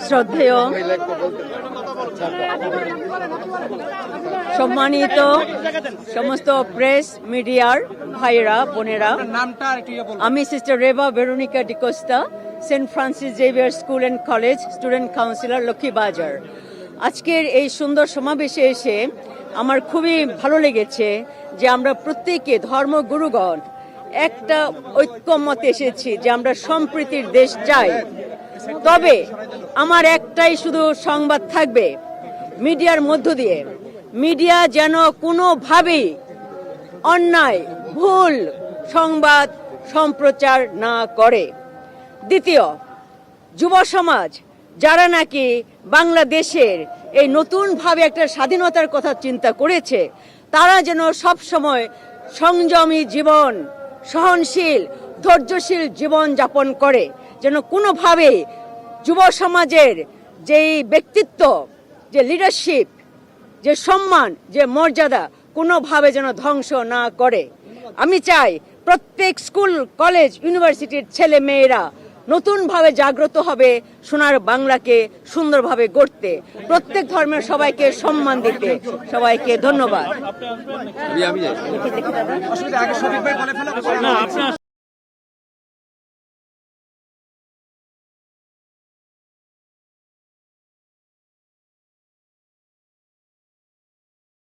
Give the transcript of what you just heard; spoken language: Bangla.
শ্রদ্ধেয় সম্মানিত সমস্ত প্রেস মিডিয়ার ভাইয়েরা বোনেরা, আমি sister Reba Veronica D'Costa, saint Francis Xavier school and college student counsellor, Laxmibazar. আজকের এই সুন্দর সমাবেশে এসে আমার খুবই ভালো লেগেছে যে আমরা প্রত্যেকে ধর্মগুরুগণ একটা ঐক্যমতে এসেছি যে আমরা সম্প্রীতির দেশ চাই। তবে আমার একটাই শুধু সংবাদ থাকবে মিডিয়ার মধ্য দিয়ে, মিডিয়া যেন কোনোভাবেই অন্যায় ভুল সংবাদ সম্প্রচার না করে। দ্বিতীয়, যুব সমাজ যারা নাকি বাংলাদেশের এই নতুনভাবে একটা স্বাধীনতার কথা চিন্তা করেছে, তারা যেন সব সময় সংযমী জীবন, সহনশীল ধৈর্যশীল জীবন যাপন করে, যেন কোনোভাবে যুব সমাজের যেই ব্যক্তিত্ব, যে লিডারশিপ, যে সম্মান, যে মর্যাদা কোনোভাবে যেন ধ্বংস না করে। আমি চাই প্রত্যেক স্কুল কলেজ ইউনিভার্সিটির ছেলে মেয়েরা নতুনভাবে জাগ্রত হবে সোনার বাংলাকে সুন্দরভাবে গড়তে, প্রত্যেক ধর্মের সবাইকে সম্মান দিতে। সবাইকে ধন্যবাদ।